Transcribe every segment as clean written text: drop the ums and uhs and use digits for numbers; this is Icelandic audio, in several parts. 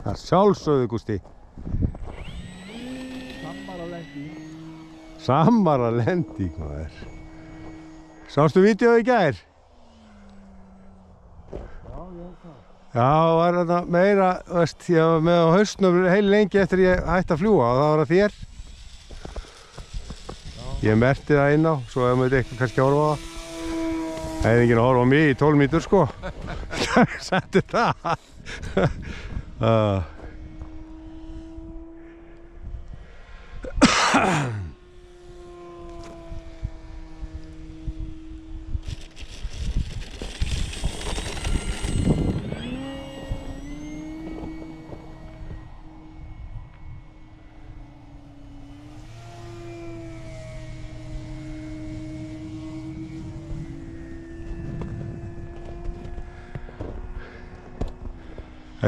Það sjálfsögðu, Gústi. Samara lending, maður. Sástu vídeóið í gær? Já, var þetta meira, veist, ég var með á hausnum heil lengi eftir ég hætti að fljúga og það var að þér. Ég merti það inn á, svo ef maður eitthvað kannski að horfa á það. Það hefði enginn að horfa á mig í 12 mínútur, sko. Setti það.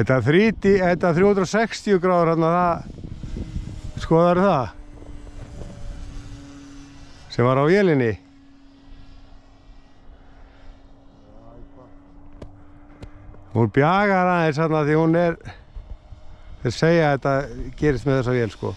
Þetta 360 gráður hérna, það skoðar það sem var á vélinni. Hún bjagar aðeins hérna því hún er, þeir segja að þetta gerist með þessa vél, sko.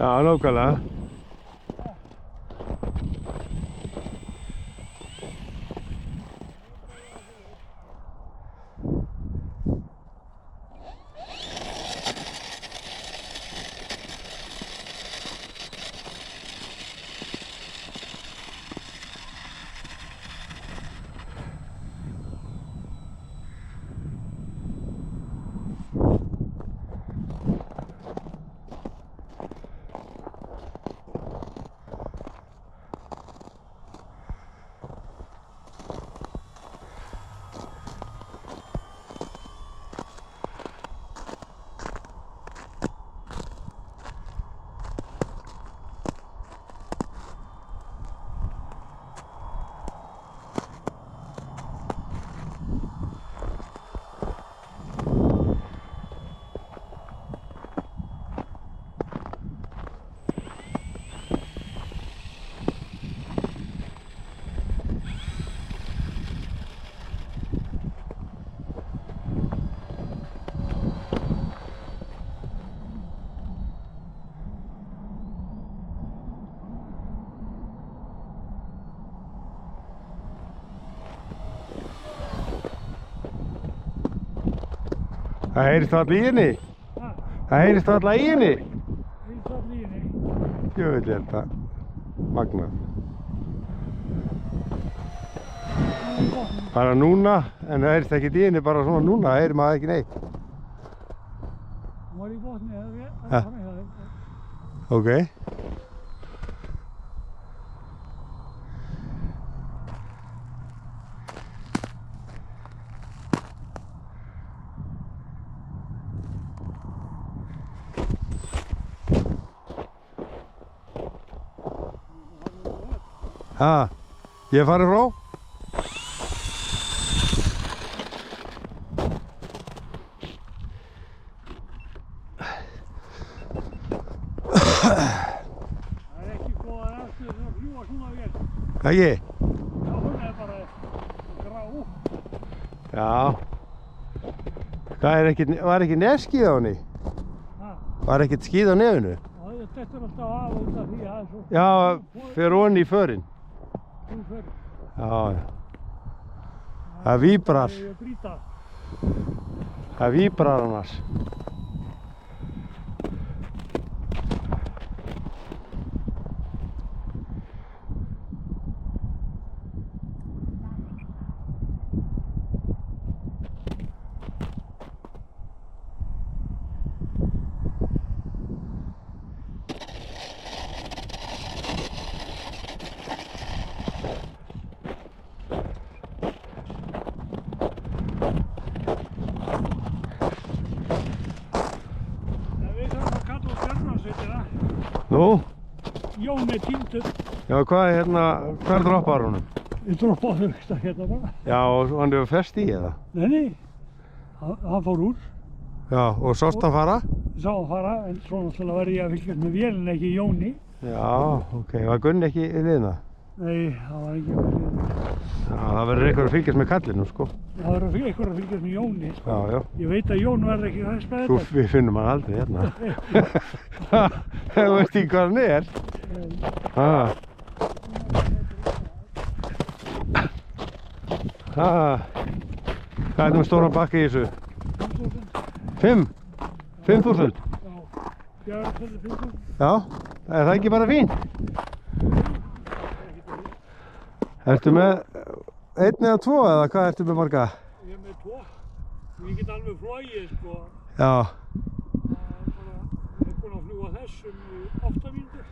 Já, nákvæmlega. Það heyrist alltaf í henni. Það heyrist alltaf í henni. Jöfull er þetta magnað. Bara núna, en það heyrist ekkert í henni bara svona núna, það heyrir maður ekki neitt. Hún var í botni, það var hjá þeim. Ok. Ha, ég farið frá? Það er ekki góða aðstöðu að fljúga svona vel. Ekki? Já, hún er bara grá. Já. Það er ekki, var ekki nefskíð á henni? Var ekkert skíð á nefinu? Þetta er alltaf af út af því að það er svo... Já, fyrir onni í förinn. Þú fyrir. Já, já. Það víbrar. Það víbrar annars. Nú? Jón er týndur. Já, hvað er hérna, hver droppar honum? Ég droppaði þetta hérna bara. Já, og hann hefur fest í eða? Nei, hann fór úr. Já, og sást hann fara? Sá hann fara, en svo náttúrulega var ég að fylgjast með vélina, ekki Jóni. Já, ok, var Gunni ekki í liðina? Nei, það var ekki með liðina. Já, það verður einhver að fylgjast með kallinu, sko. Það verður einhver að fylgjast með Jóni, sko. Já, já. Ég veit að Jón verður ekki þess með Svo þetta. við finnum hann aldrei hérna. Þú veist ekki hvað hann er? Hvað er það með stóran bakka í þessu? 5.000? 5.000? Já, 4.000. Já, er það ekki bara fín? Ertu með 1 eða 2 eða hvað ertu með marga? Ég er með 2. Ég get alveg flogið, sko. Já. Ég er búinn að fljúga þessum í 8 mínútur.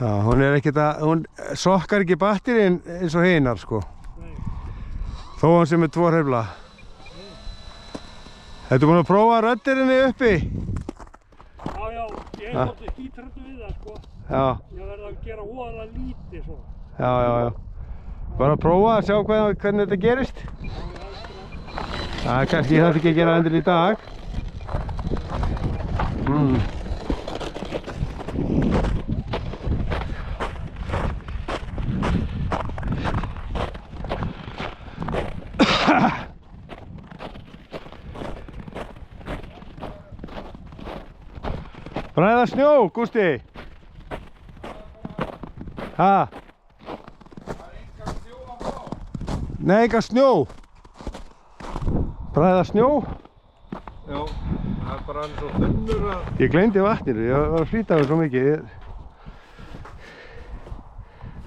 Já, hún er ekkert að, hún sokkar ekki batterinn eins og hinar, sko. Nei. Þó hann sem er 2 hreyfla. Ertu búinn að prófa röddirinni uppi? Já, ég er svolítið skítrættur við það, sko. Já. Ég verði að gera voðalega lítið, svo. Já. Bara að prófa að sjá hvernig þetta gerist. Það kannski þetta ekki að gera endur í dag. Bræða snjó, Gústi. Ha? Nei, enga snjó. Bræða snjó? Já, það er bara hann svo þunnur að... Ég gleymdi vatninu, ég var að flýta það svo mikið.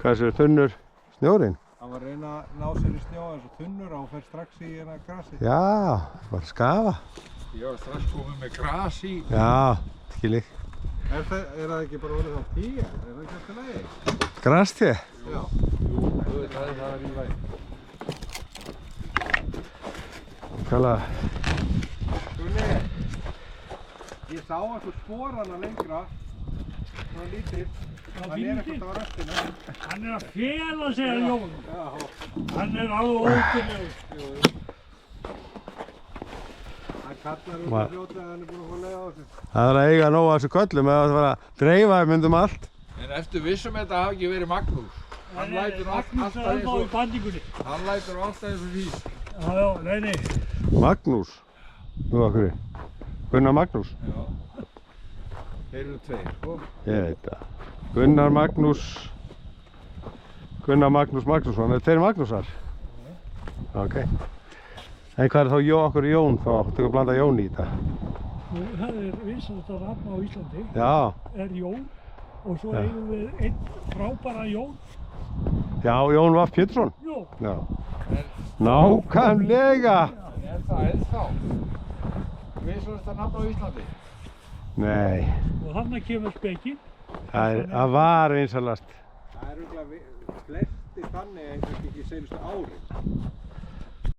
Hvað er þessu þunnur snjórinn? Hann var að reyna að ná sér í snjó en svo þunnur og fer strax í hérna grasi. Já, bara skafa. Ég var strax komið með gras í. Já, skilji. Er það ekki bara orðið þá 10? Er það ekki alltaf lagi? Grastið? Já. Jú, það er í lagi. Kalla. Gunni, ég sá eitthvað spor hana lengra. Svona lítill. Hann er eitthvað á röstinu. Hann er að fela sig að Jón. Já. Hann er alveg ótrúlegur. Hann kallar út að fljóta að hann er búinn að fá leið á þessu. Það er að eiga nóg af þessu köllum eða það var að dreifa myndum allt. En eftir vissum þetta hafi ekki verið Magnús. Hann lætur alltaf eins og vís. Já, nei. Magnús? Nú okkur. Gunnar Magnús? Já. Þeir eru 2, sko. Ég veit það. Gunnar Magnús Magnússon. Er þeir Magnúsar? Ok. En hvað er þá okkur Jón þá? Þú að blanda Jón í þetta? Það vinsælasta nafn á Íslandi. Já. Jón. Og svo eigum við einn frábæra Jón. Já, Jón Vaff Pétursson. Já. Nákvæmlega. En það ennþá? Vinsælasta nafn á Íslandi? Nei. Og þarna kemur Spekinn. Það var vinsælast. Það örugglega flestir þannig en kannski ekki seinustu árin.